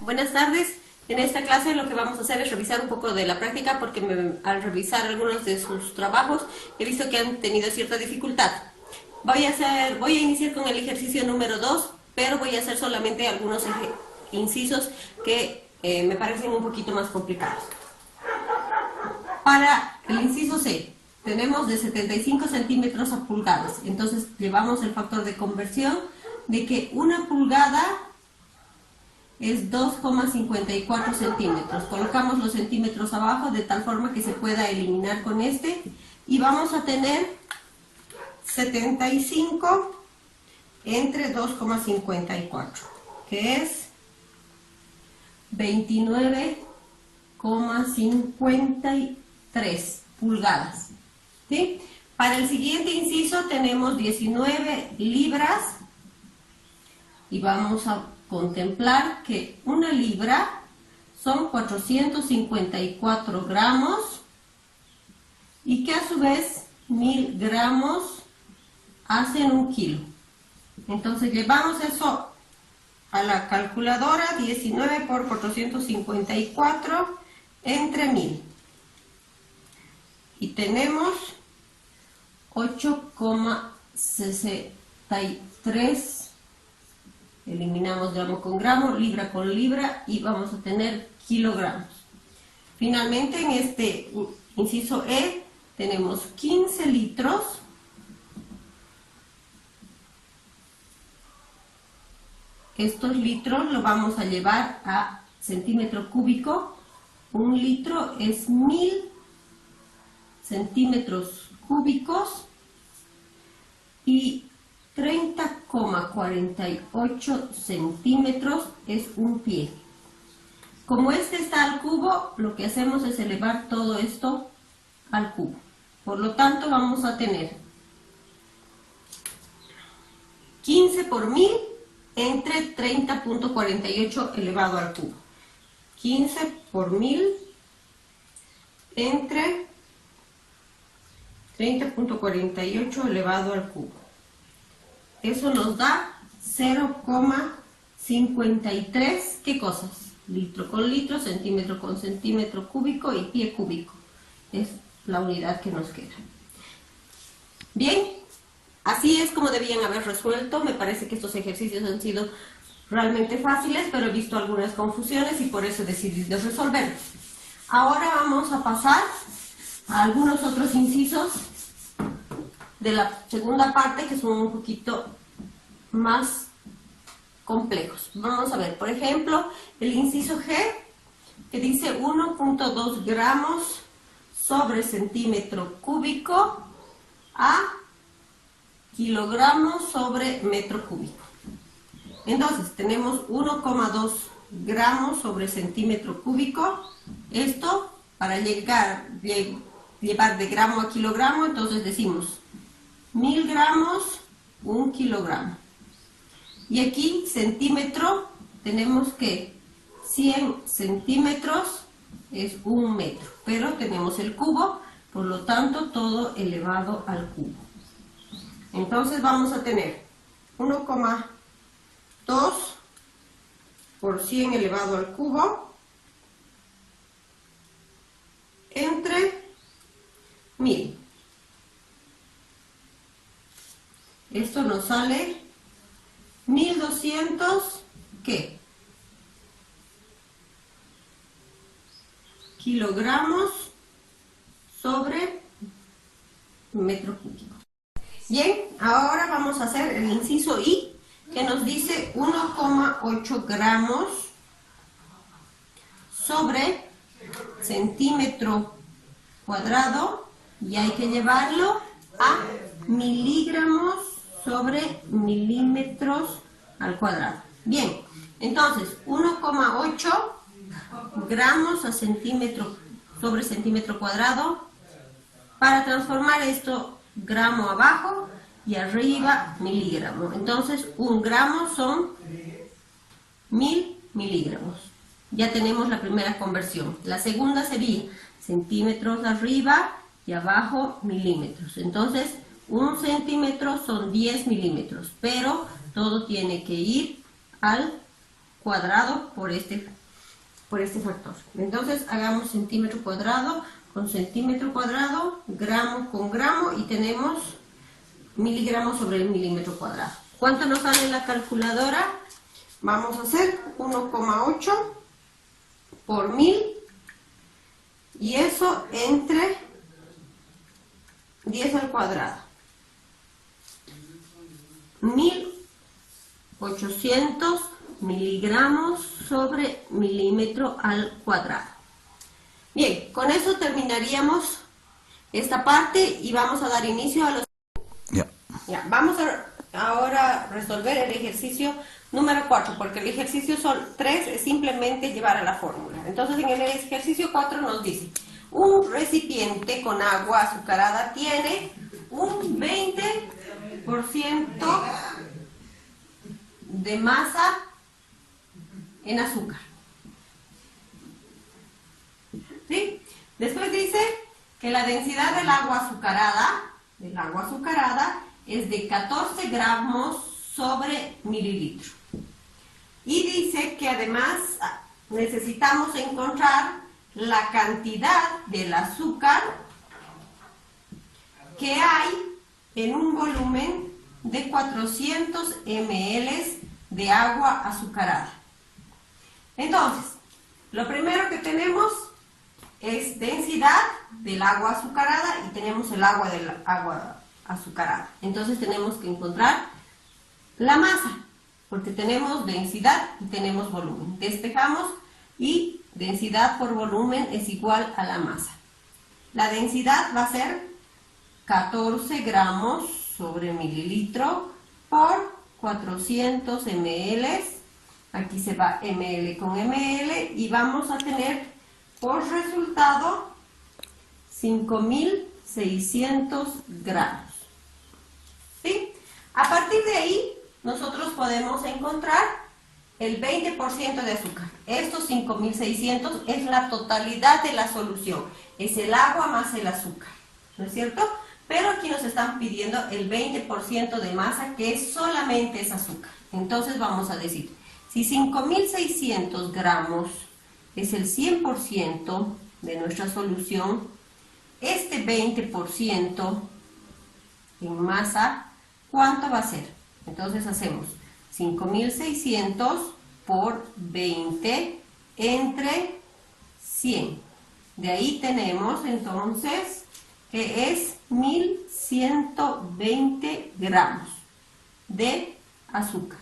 Buenas tardes. En esta clase lo que vamos a hacer es revisar un poco de la práctica porque al revisar algunos de sus trabajos he visto que han tenido cierta dificultad. Voy a iniciar con el ejercicio número 2, pero voy a hacer solamente algunos incisos que me parecen un poquito más complicados. Para el inciso C, tenemos de 75 centímetros a pulgadas. Entonces llevamos el factor de conversión de que una pulgada es 2,54 centímetros. Colocamos los centímetros abajo de tal forma que se pueda eliminar con este. Y vamos a tener 75 entre 2,54, que es 29,53 pulgadas. ¿Sí? Para el siguiente inciso tenemos 19 libras y vamos a contemplar que una libra son 454 gramos y que a su vez 1000 gramos hacen 1 kilo. Entonces llevamos eso a la calculadora, 19 por 454 entre 1000. Y tenemos 8,63. Eliminamos gramo con gramo, libra con libra y vamos a tener kilogramos. Finalmente en este inciso E tenemos 15 litros. Estos litros lo vamos a llevar a centímetro cúbico. 1 litro es 1000 centímetros cúbicos y 30,48 centímetros es un pie. Como este está al cubo, lo que hacemos es elevar todo esto al cubo. Por lo tanto, vamos a tener 15 por 1000 entre 30,48 elevado al cubo. 15 por 1000 entre 30,48 elevado al cubo. Eso nos da 0,53, ¿qué cosas? Litro con litro, centímetro con centímetro cúbico y pie cúbico. Es la unidad que nos queda. Bien, así es como debían haber resuelto. Me parece que estos ejercicios han sido realmente fáciles, pero he visto algunas confusiones y por eso he decidido resolverlos. Ahora vamos a pasar a algunos otros incisos de la segunda parte que son un poquito más complejos. Vamos a ver, por ejemplo, el inciso G, que dice 1,2 gramos sobre centímetro cúbico a kilogramos sobre metro cúbico. Entonces, tenemos 1,2 gramos sobre centímetro cúbico. Esto, para llevar de gramo a kilogramo, entonces decimos 1000 gramos, 1 kilogramo. Y aquí, centímetro, tenemos que 100 centímetros es 1 metro. Pero tenemos el cubo, por lo tanto, todo elevado al cubo. Entonces vamos a tener 1,2 por 100 elevado al cubo entre 1000. Esto nos sale 1200, ¿qué? Kilogramos sobre metro cúbico. Bien, ahora vamos a hacer el inciso I, que nos dice 1,8 gramos sobre centímetro cuadrado y hay que llevarlo a miligramos sobre milímetros al cuadrado. Bien, entonces 1,8 gramos a centímetro sobre centímetro cuadrado. Para transformar esto, gramo abajo y arriba miligramo. Entonces 1 gramo son 1000 miligramos. Ya tenemos la primera conversión. La segunda sería centímetros arriba y abajo milímetros. Entonces 1 centímetro son 10 milímetros, pero todo tiene que ir al cuadrado por este factor. Entonces hagamos centímetro cuadrado con centímetro cuadrado, gramo con gramo y tenemos miligramos sobre el milímetro cuadrado. ¿Cuánto nos sale en la calculadora? Vamos a hacer 1,8 por 1000 y eso entre 10 al cuadrado. 1800 miligramos sobre milímetro al cuadrado. Bien, con eso terminaríamos esta parte y vamos a dar inicio a los... Ya, vamos a ahora resolver el ejercicio número 4, porque el ejercicio 3 es simplemente llevar a la fórmula. Entonces en el ejercicio 4 nos dice, un recipiente con agua azucarada tiene un 20% de masa en azúcar. ¿Sí? Después dice que la densidad del agua azucarada es de 14 gramos sobre mililitro. Y dice que además necesitamos encontrar la cantidad del azúcar que hay en un volumen de 400 ml de agua azucarada. Entonces, lo primero que tenemos es densidad del agua azucarada y tenemos el agua azucarada. Entonces tenemos que encontrar la masa, porque tenemos densidad y tenemos volumen. Despejamos y densidad por volumen es igual a la masa. La densidad va a ser 14 gramos sobre mililitro por 400 ml. Aquí se va ml con ml y vamos a tener por resultado 5600 gramos. ¿Sí? A partir de ahí nosotros podemos encontrar el 20% de azúcar. Estos 5600 es la totalidad de la solución. Es el agua más el azúcar, ¿no es cierto? Pero aquí nos están pidiendo el 20% de masa, que es solamente ese azúcar. Entonces vamos a decir, si 5600 gramos es el 100% de nuestra solución, este 20% en masa, ¿cuánto va a ser? Entonces hacemos 5600 por 20 entre 100. De ahí tenemos entonces que es 1120 gramos de azúcar,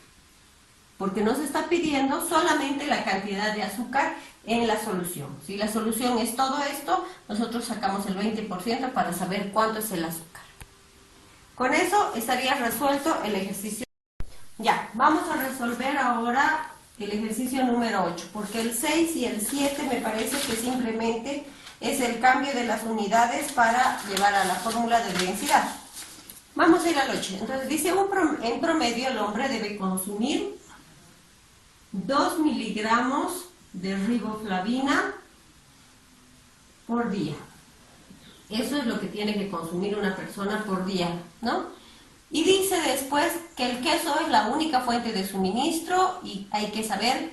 porque nos está pidiendo solamente la cantidad de azúcar en la solución. Si la solución es todo esto, nosotros sacamos el 20% para saber cuánto es el azúcar. Con eso estaría resuelto el ejercicio. Ya, vamos a resolver ahora el ejercicio número 8, porque el 6 y el 7 me parece que simplemente es el cambio de las unidades para llevar a la fórmula de densidad. Vamos a ir al 8. Entonces dice, en promedio el hombre debe consumir 2 miligramos de riboflavina por día. Eso es lo que tiene que consumir una persona por día, ¿no? Y dice después que el queso es la única fuente de suministro y hay que saber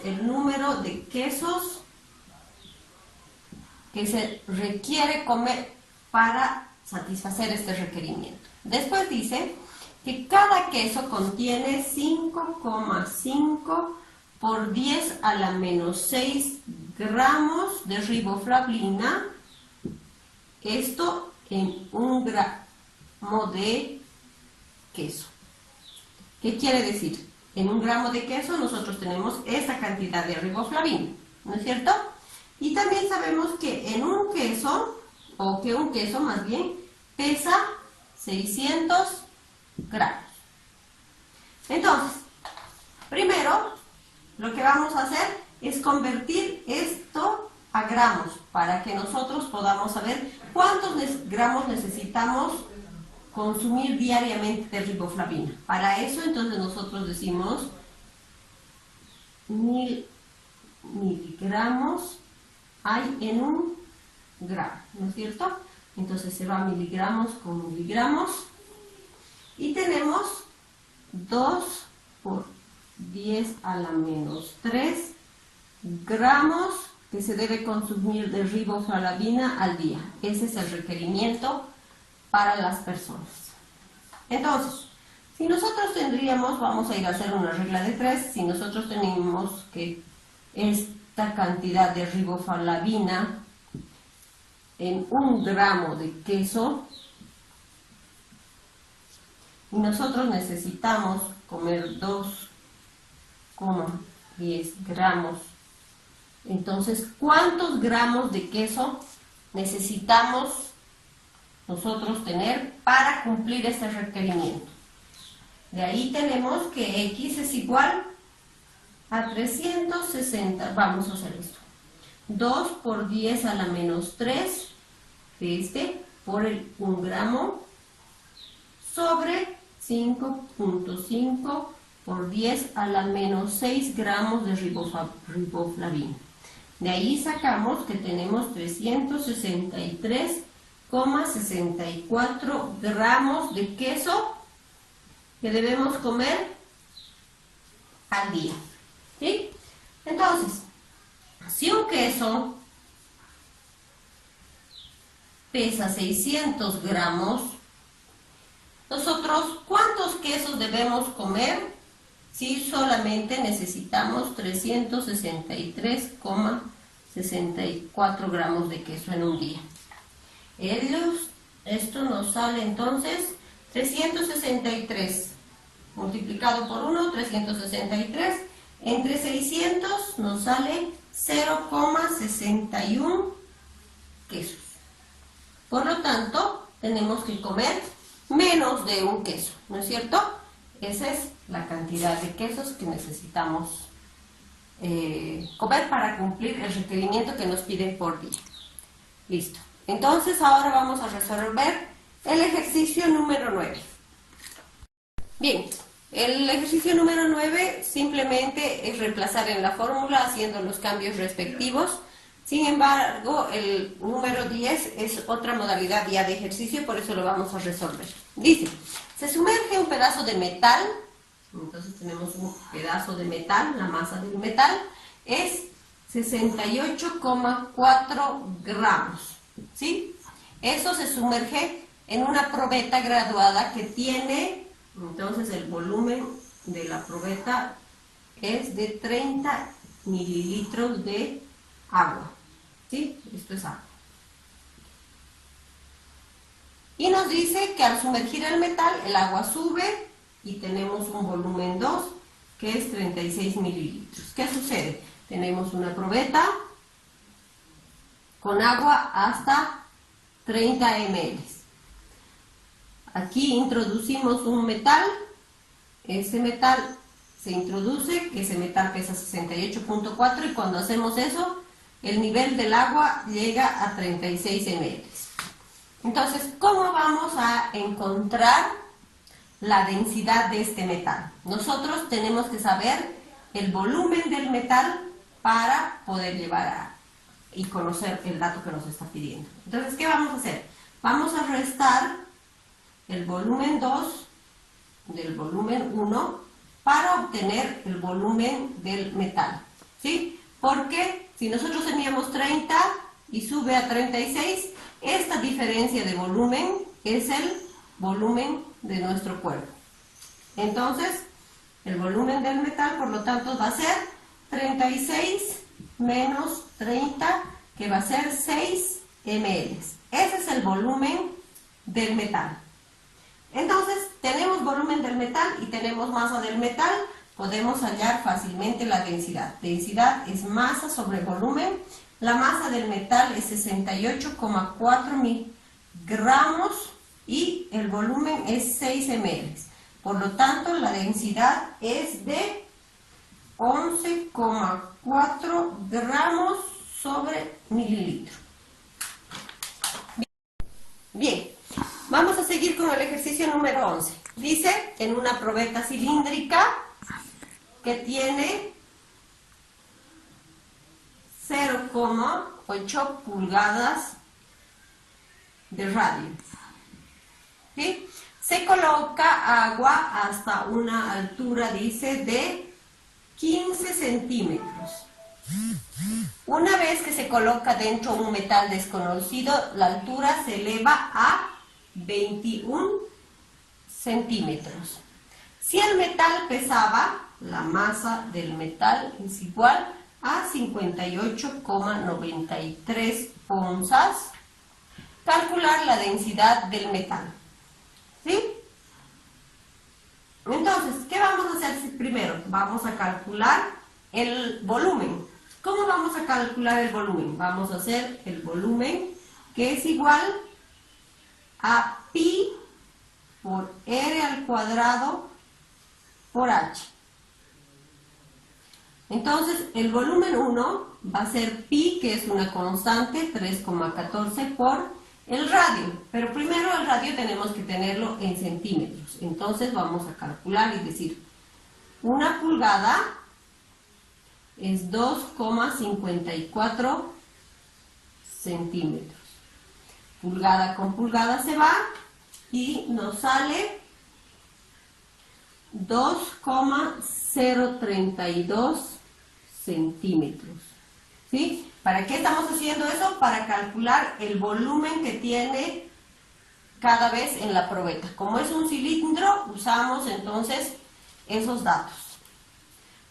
el número de quesos que se requiere comer para satisfacer este requerimiento. Después dice que cada queso contiene 5,5 por 10 a la menos 6 gramos de riboflavina. Esto en 1 gramo de queso. ¿Qué quiere decir? En 1 gramo de queso nosotros tenemos esta cantidad de riboflavina, ¿no es cierto? Y también sabemos que en un queso, o que un queso más bien, pesa 600 gramos. Entonces, primero, lo que vamos a hacer es convertir esto a gramos, para que nosotros podamos saber cuántos gramos necesitamos consumir diariamente de riboflavina. Para eso, entonces, nosotros decimos 1000 miligramos hay en 1 gramo, ¿no es cierto? Entonces se va miligramos con miligramos y tenemos 2 por 10 a la menos 3 gramos que se debe consumir de riboflavina al día. Ese es el requerimiento para las personas. Entonces, si nosotros tendríamos, vamos a ir a hacer una regla de 3, si nosotros tenemos que esta cantidad de riboflavina en 1 gramo de queso, y nosotros necesitamos comer 2,10 gramos, entonces, ¿cuántos gramos de queso necesitamos nosotros tener para cumplir este requerimiento? De ahí tenemos que X es igual a 360, vamos a hacer esto, 2 por 10 a la menos 3, por el 1 gramo, sobre 5.5 por 10 a la menos 6 gramos de riboflavina. De ahí sacamos que tenemos 363,64 gramos de queso que debemos comer al día. ¿Sí? Entonces, si un queso pesa 600 gramos, nosotros, ¿cuántos quesos debemos comer si solamente necesitamos 363,64 gramos de queso en un día? Esto nos sale entonces 363 multiplicado por 1, 363, entre 600 nos sale 0,61 quesos. Por lo tanto, tenemos que comer menos de un queso, ¿no es cierto? Esa es la cantidad de quesos que necesitamos comer para cumplir el requerimiento que nos piden por día. Listo. Entonces ahora vamos a resolver el ejercicio número 9. Bien, el ejercicio número 9 simplemente es reemplazar en la fórmula haciendo los cambios respectivos. Sin embargo, el número 10 es otra modalidad ya de ejercicio, por eso lo vamos a resolver. Dice, se sumerge un pedazo de metal, entonces tenemos un pedazo de metal, la masa del metal es 68,4 gramos, ¿sí? Eso se sumerge en una probeta graduada que tiene, entonces el volumen de la probeta es de 30 mililitros de agua, ¿sí? Esto es agua. Y nos dice que al sumergir el metal, el agua sube y tenemos un volumen 2, que es 36 mililitros. ¿Qué sucede? Tenemos una probeta con agua hasta 30 ml. Aquí introducimos un metal, ese metal se introduce, ese metal pesa 68.4 y cuando hacemos eso, el nivel del agua llega a 36 ml. Entonces, ¿cómo vamos a encontrar la densidad de este metal? Nosotros tenemos que saber el volumen del metal para poder llevar y conocer el dato que nos está pidiendo. Entonces, ¿qué vamos a hacer? Vamos a restar el volumen 2 del volumen 1 para obtener el volumen del metal, ¿sí? Porque si nosotros teníamos 30 y sube a 36, esta diferencia de volumen es el volumen de nuestro cuerpo. Entonces, el volumen del metal, por lo tanto, va a ser 36 menos 30, que va a ser 6 ml. Ese es el volumen del metal. Entonces, tenemos volumen del metal y tenemos masa del metal, podemos hallar fácilmente la densidad. Densidad es masa sobre volumen. La masa del metal es 68,4 gramos y el volumen es 6 ml. Por lo tanto, la densidad es de 11,4 gramos sobre mililitro. Bien, vamos a seguir con el ejercicio número 11. Dice, en una probeta cilíndrica que tiene 0,8 pulgadas de radio, ¿sí? Se coloca agua hasta una altura, dice, de 15 centímetros. Una vez que se coloca dentro un metal desconocido, la altura se eleva a 21 centímetros. Si el metal pesaba, la masa del metal es igual a 58,93 onzas. Calcular la densidad del metal. ¿Sí? Entonces, ¿qué vamos a hacer primero? Vamos a calcular el volumen. ¿Cómo vamos a calcular el volumen? Vamos a hacer el volumen, que es igual a pi por r al cuadrado por h. Entonces, el volumen 1 va a ser pi, que es una constante, 3,14 por el radio. Pero primero el radio tenemos que tenerlo en centímetros. Entonces, vamos a calcular y decir, una pulgada es 2,54 centímetros. Pulgada con pulgada se va y nos sale 2,032 centímetros. ¿Sí? ¿Para qué estamos haciendo eso? Para calcular el volumen que tiene cada vez en la probeta. Como es un cilindro, usamos entonces esos datos.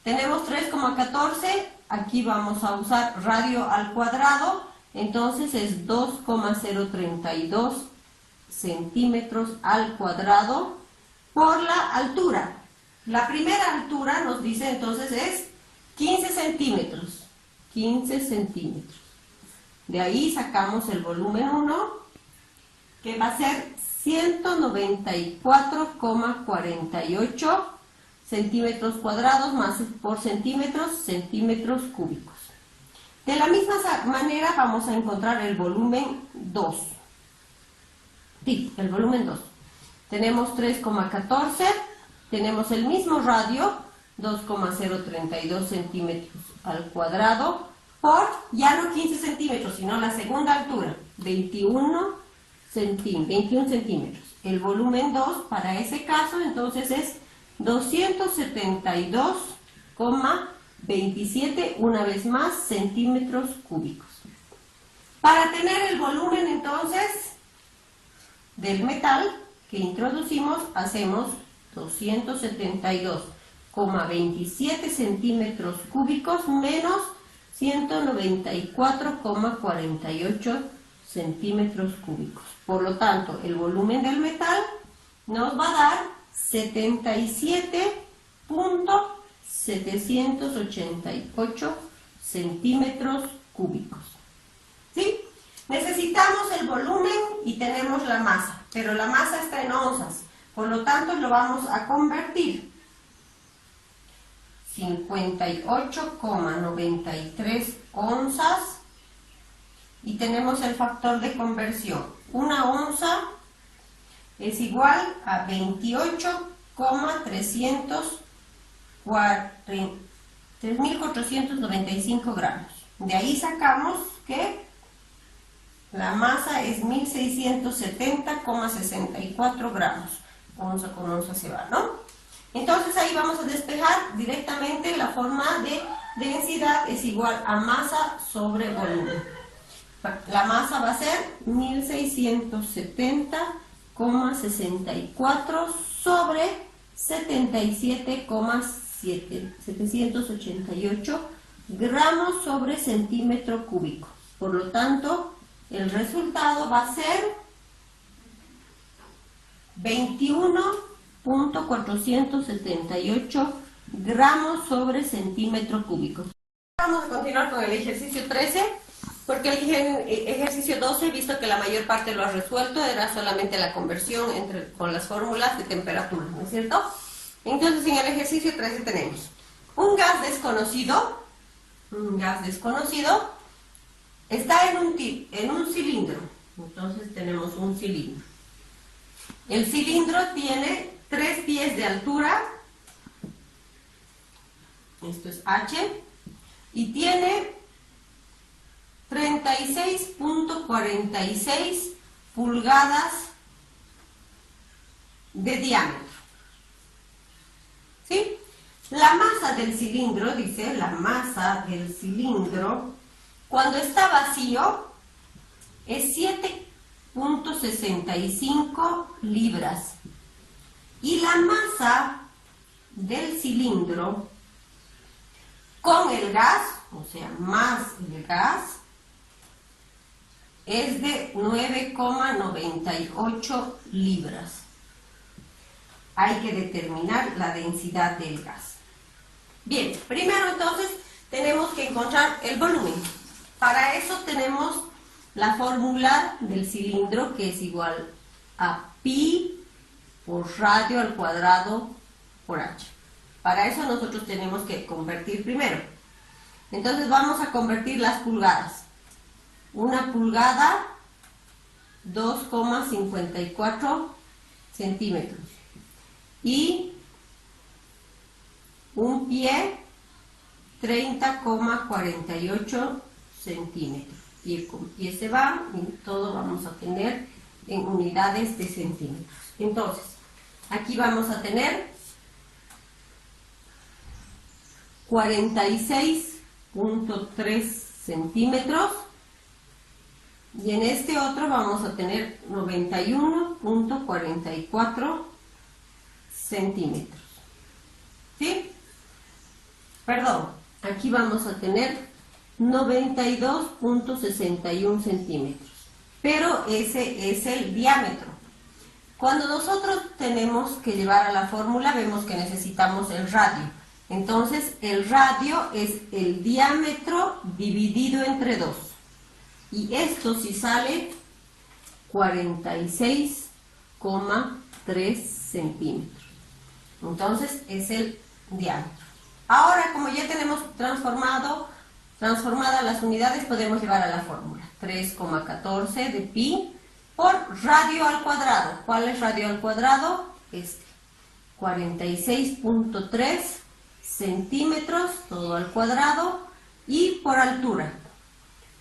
Tenemos 3,14, aquí vamos a usar radio al cuadrado, entonces es 2,032 centímetros al cuadrado por la altura. La primera altura nos dice entonces es 15 centímetros. 15 centímetros. De ahí sacamos el volumen 1, que va a ser 194,48 centímetros cuadrados más por centímetros, centímetros cúbicos. De la misma manera vamos a encontrar el volumen 2. Sí, el volumen 2. Tenemos 3,14, tenemos el mismo radio, 2,032 centímetros al cuadrado, por ya no 15 centímetros, sino la segunda altura, 21 centímetros. El volumen 2 para ese caso entonces es 272,27, una vez más, centímetros cúbicos. Para tener el volumen entonces del metal que introducimos, hacemos 272,27 centímetros cúbicos menos 194,48 centímetros cúbicos. Por lo tanto, el volumen del metal nos va a dar 77,788 centímetros cúbicos. ¿Sí? Necesitamos el volumen y tenemos la masa, pero la masa está en onzas, por lo tanto lo vamos a convertir. 58,93 onzas y tenemos el factor de conversión. Una onza es igual a 3.495 gramos. De ahí sacamos que la masa es 1.670,64 gramos. Onza con onza se va, ¿no? Entonces ahí vamos a despejar directamente la forma de densidad es igual a masa sobre volumen. La masa va a ser 1.670,64 sobre 77,788 gramos sobre centímetro cúbico. Por lo tanto, el resultado va a ser 21,478 gramos sobre centímetro cúbico. Vamos a continuar con el ejercicio 13, porque el ejercicio 12, visto que la mayor parte lo ha resuelto, era solamente la conversión con las fórmulas de temperatura, ¿no es cierto? Entonces, en el ejercicio 13 tenemos un gas desconocido está en un cilindro. Entonces tenemos un cilindro. El cilindro tiene 3 pies de altura, esto es H, y tiene 36,46 pulgadas de diámetro. ¿Sí? La masa del cilindro, dice, la masa del cilindro, cuando está vacío, es 7.65 libras. Y la masa del cilindro con el gas, o sea, más el gas, es de 9,98 libras. Hay que determinar la densidad del gas. Bien, primero entonces tenemos que encontrar el volumen. Para eso tenemos la fórmula del cilindro, que es igual a pi por radio al cuadrado por h. Para eso nosotros tenemos que convertir primero. Entonces vamos a convertir las pulgadas. Una pulgada, 2,54 centímetros. Y un pie, 30,48 centímetros. Y ese va, y todo vamos a tener en unidades de centímetros. Entonces, aquí vamos a tener 46.3 centímetros. Y en este otro vamos a tener 91.44 centímetros. ¿Sí? Perdón, aquí vamos a tener 92.61 centímetros. Pero ese es el diámetro. Cuando nosotros tenemos que llevar a la fórmula, vemos que necesitamos el radio. Entonces, el radio es el diámetro dividido entre 2. Y esto sí sale 46,3 centímetros. Entonces, es el diámetro. Ahora, como ya tenemos transformadas las unidades, podemos llevar a la fórmula. 3,14 de pi por radio al cuadrado. ¿Cuál es radio al cuadrado? Este. 46.3 centímetros, todo al cuadrado, y por altura,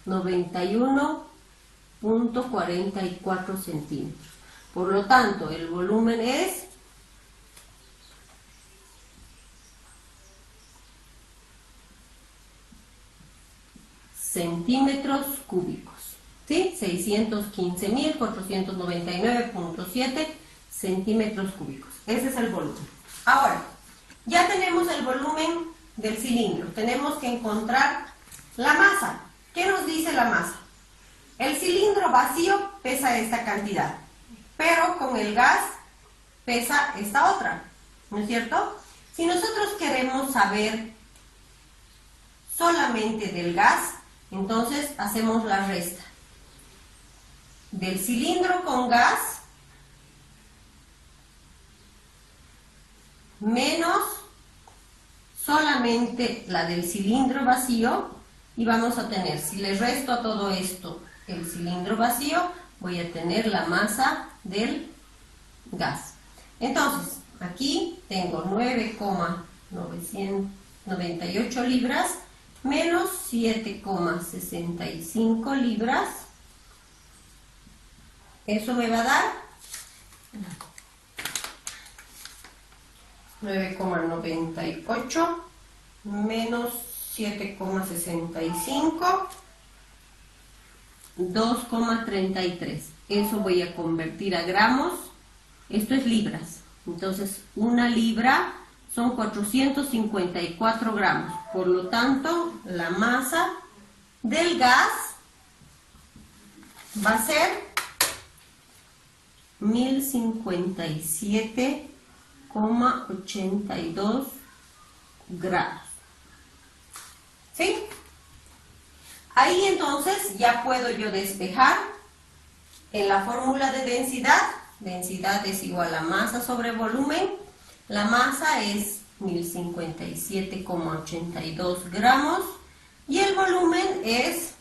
91.44 centímetros. Por lo tanto, el volumen es centímetros cúbicos, ¿sí? 615.499.7 centímetros cúbicos. Ese es el volumen. Ahora, ya tenemos el volumen del cilindro. Tenemos que encontrar la masa. ¿Qué nos dice la masa? El cilindro vacío pesa esta cantidad, pero con el gas pesa esta otra, ¿no es cierto? Si nosotros queremos saber solamente del gas, entonces hacemos la resta. Del cilindro con gas menos solamente la del cilindro vacío, y vamos a tener, si le resto a todo esto el cilindro vacío, voy a tener la masa del gas. Entonces, aquí tengo 9,998 libras menos 7,65 libras. Eso me va a dar 9,98 menos 7,65, 2,33. Eso voy a convertir a gramos. Esto es libras. Entonces, una libra son 454 gramos. Por lo tanto, la masa del gas va a ser 1057,82 gramos. ¿Sí? Ahí entonces ya puedo yo despejar en la fórmula de densidad. Densidad es igual a masa sobre volumen. La masa es 1057,82 gramos y el volumen es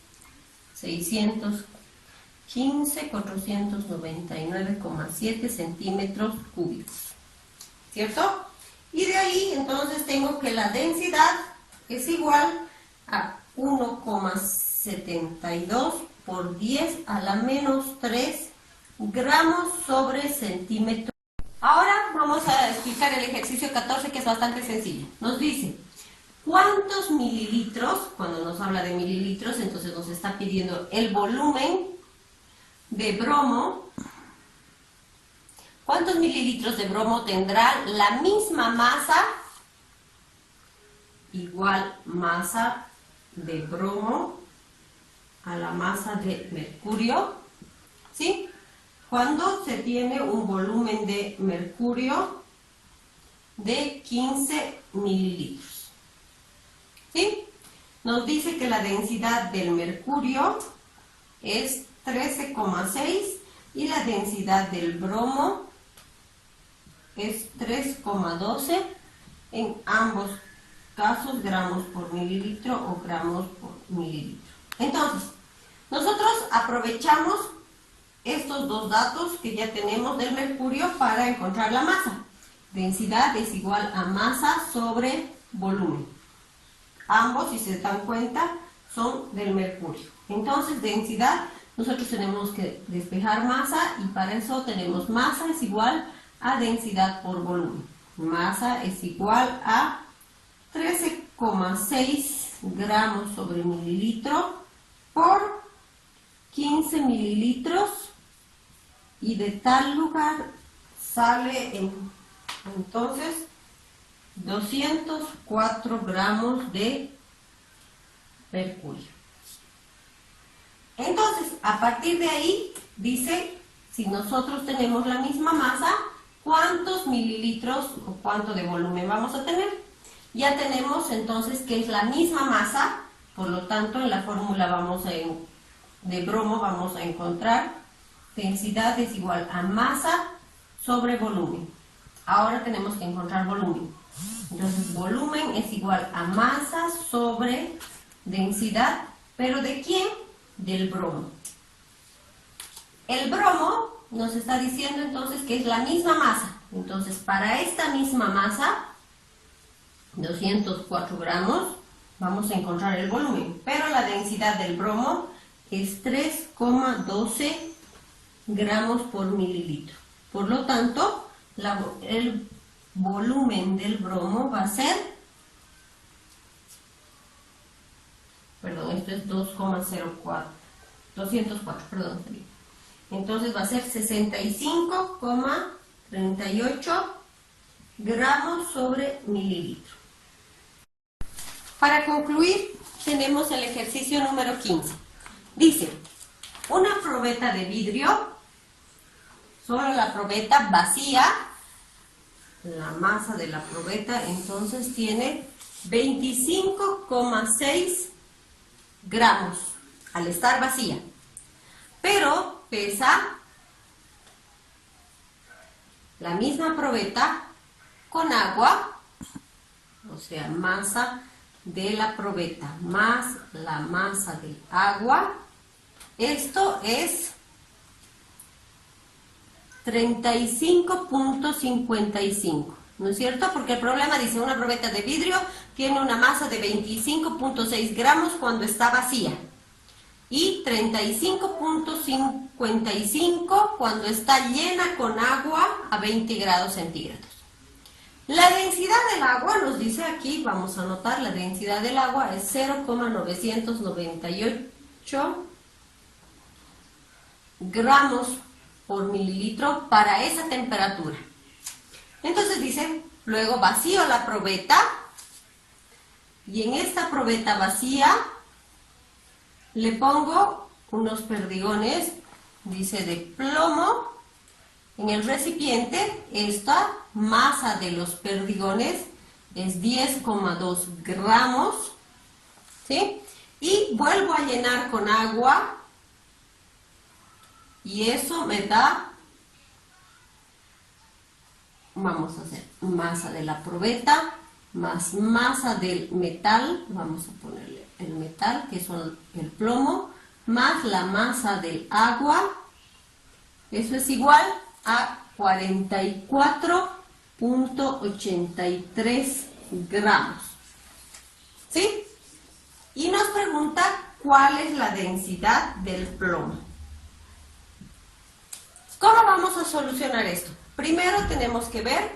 615.499,7 centímetros cúbicos, ¿cierto? Y de ahí entonces tengo que la densidad es igual a 1,72 por 10 a la menos 3 gramos sobre centímetro. Ahora vamos a explicar el ejercicio 14, que es bastante sencillo. Nos dice, ¿cuántos mililitros? Cuando nos habla de mililitros, entonces nos está pidiendo el volumen de bromo. ¿Cuántos mililitros de bromo tendrá la misma masa? Igual masa de bromo a la masa de mercurio, ¿sí? Cuando se tiene un volumen de mercurio de 15 mililitros, ¿sí? Nos dice que la densidad del mercurio es 13,6 y la densidad del bromo es 3,12, en ambos casos gramos por mililitro o gramos por mililitro. Entonces, nosotros aprovechamos estos dos datos que ya tenemos del mercurio para encontrar la masa. Densidad es igual a masa sobre volumen. Ambos, si se dan cuenta, son del mercurio. Entonces, densidad, nosotros tenemos que despejar masa y para eso tenemos masa es igual a densidad por volumen. Masa es igual a 13,6 gramos sobre mililitro por 15 mililitros y de tal lugar sale entonces 204 gramos de mercurio. Entonces, a partir de ahí, dice, si nosotros tenemos la misma masa, ¿cuántos mililitros o cuánto de volumen vamos a tener? Ya tenemos entonces que es la misma masa, por lo tanto en la fórmula de bromo vamos a encontrar densidad es igual a masa sobre volumen. Ahora tenemos que encontrar volumen. Entonces volumen es igual a masa sobre densidad, ¿pero de quién? Del bromo. El bromo nos está diciendo entonces que es la misma masa. Entonces para esta misma masa, 204 gramos, vamos a encontrar el volumen, pero la densidad del bromo es 3,12 gramos por mililitro. Por lo tanto, el volumen del bromo va a ser, perdón, esto es 204, perdón. Entonces va a ser 65,38 gramos sobre mililitro. Para concluir, tenemos el ejercicio número 15. Dice, una probeta de vidrio, solo la probeta vacía, la masa de la probeta entonces tiene 25,6 gramos al estar vacía, pero pesa la misma probeta con agua, o sea, masa de la probeta más la masa del agua. Esto es 35,55, ¿no es cierto? Porque el problema dice una probeta de vidrio tiene una masa de 25,6 gramos cuando está vacía y 35,55 cuando está llena con agua a 20 grados centígrados. La densidad del agua nos dice aquí, vamos a anotar, la densidad del agua es 0,998 gramos por mililitro para esa temperatura. Entonces dice, luego vacío la probeta y en esta probeta vacía le pongo unos perdigones, dice, de plomo en el recipiente. Esta masa de los perdigones es 10,2 gramos, ¿sí? Y vuelvo a llenar con agua y eso me da, vamos a hacer masa de la probeta más masa del metal, vamos a ponerle el metal que son el plomo, más la masa del agua, eso es igual a 44,83 gramos, ¿sí? Y nos pregunta cuál es la densidad del plomo. ¿Cómo vamos a solucionar esto? primero tenemos que ver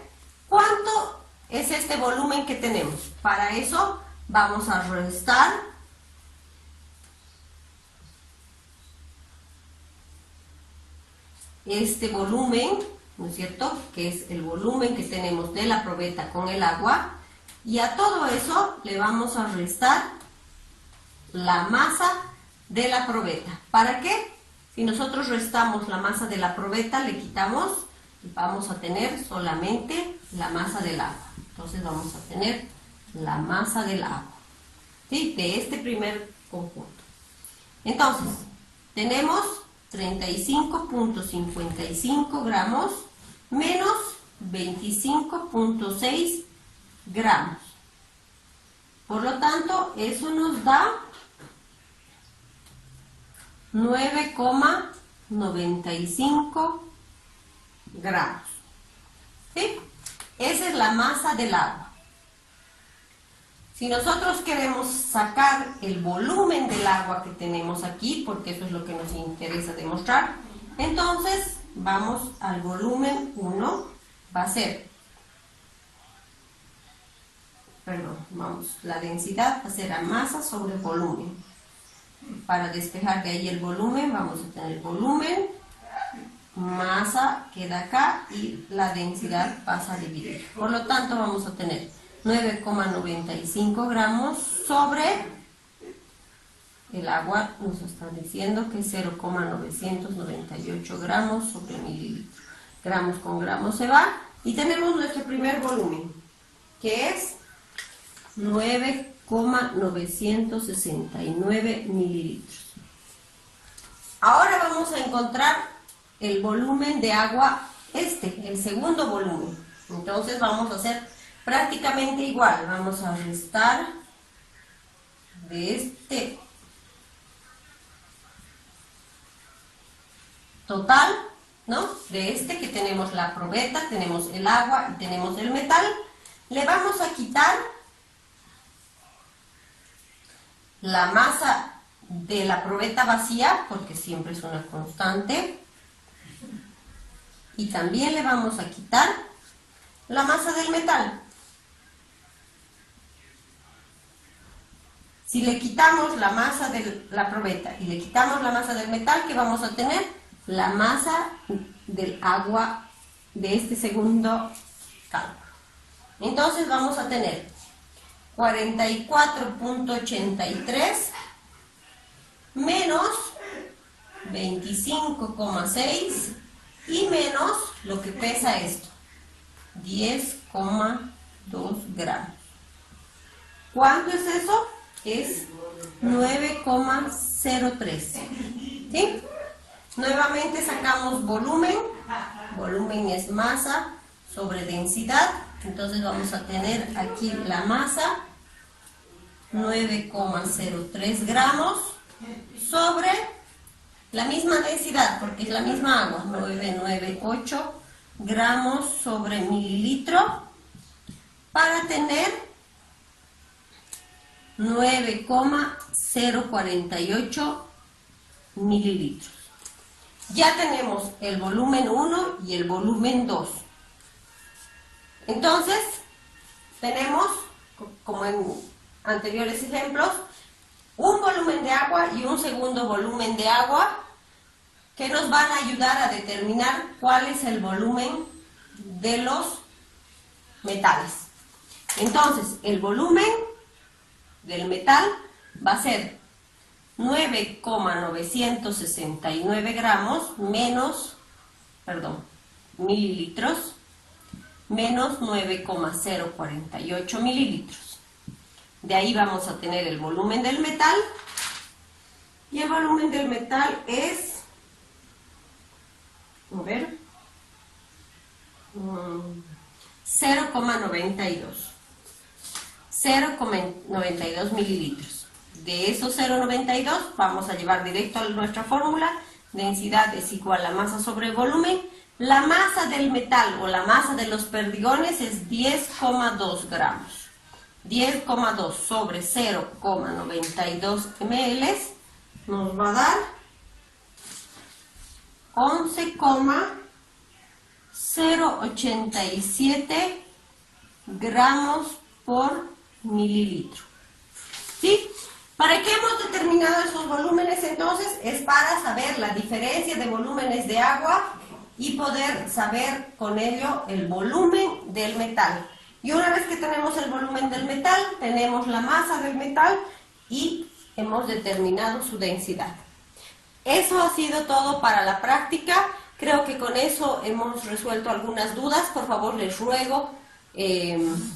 cuánto es este volumen que tenemos. Para eso vamos a restar este volumen, ¿no es cierto?, que es el volumen que tenemos de la probeta con el agua, y a todo eso le vamos a restar la masa de la probeta. ¿Para qué? Si nosotros restamos la masa de la probeta, le quitamos y vamos a tener solamente la masa del agua. Entonces vamos a tener la masa del agua, ¿sí?, de este primer conjunto. Entonces, tenemos 35.55 gramos menos 25.6 gramos. Por lo tanto, eso nos da 9,95 gramos. ¿Sí? Esa es la masa del agua. Si nosotros queremos sacar el volumen del agua que tenemos aquí, porque eso es lo que nos interesa demostrar, entonces vamos al volumen 1, va a ser, la densidad va a ser a masa sobre volumen. Para despejar de ahí el volumen, vamos a tener volumen, masa queda acá y la densidad pasa a dividir. Por lo tanto, vamos a tener 9,95 gramos sobre el agua, nos está diciendo que es 0,998 gramos sobre mililitro. Gramos con gramos se va y tenemos nuestro primer volumen, que es 9,969 mililitros. Ahora vamos a encontrar el volumen de agua, el segundo volumen. Entonces vamos a hacer prácticamente igual. Vamos a restar de este total, ¿no?, de este que tenemos la probeta, tenemos el agua y tenemos el metal. Le vamos a quitar la masa de la probeta vacía, porque siempre es una constante, y también le vamos a quitar la masa del metal. Si le quitamos la masa de la probeta y le quitamos la masa del metal, ¿qué vamos a tener? La masa del agua de este segundo cálculo. Entonces vamos a tener 44.83 menos 25,6 y menos lo que pesa esto, 10,2 gramos. ¿Cuánto es eso? Es 9,03. ¿Sí? Nuevamente sacamos volumen. Volumen es masa sobre densidad. Entonces vamos a tener aquí la masa, 9,03 gramos sobre la misma densidad, porque es la misma agua, 998 gramos sobre mililitro, para tener 9,048 mililitros. Ya tenemos el volumen 1 y el volumen 2. Entonces, tenemos, como en anteriores ejemplos, un volumen de agua y un segundo volumen de agua que nos van a ayudar a determinar cuál es el volumen de los metales. Entonces, el volumen del metal va a ser 9,969 gramos mililitros, menos 9,048 mililitros. De ahí vamos a tener el volumen del metal, y el volumen del metal es, a ver, 0,92 mililitros. De esos 0,92 vamos a llevar directo a nuestra fórmula. Densidad es igual a masa sobre volumen. La masa del metal o la masa de los perdigones es 10,2 gramos. 10,2 sobre 0,92 ml nos va a dar 11,05 0,87 gramos por mililitro. ¿Sí? ¿Para qué hemos determinado esos volúmenes entonces? Es para saber la diferencia de volúmenes de agua y poder saber con ello el volumen del metal. Y una vez que tenemos el volumen del metal, tenemos la masa del metal y hemos determinado su densidad. Eso ha sido todo para la práctica. Creo que con eso hemos resuelto algunas dudas. Por favor, les ruego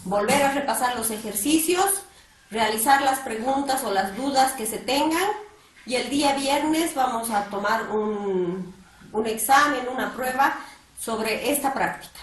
volver a repasar los ejercicios, realizar las preguntas o las dudas que se tengan, y el día viernes vamos a tomar un examen, una prueba sobre esta práctica.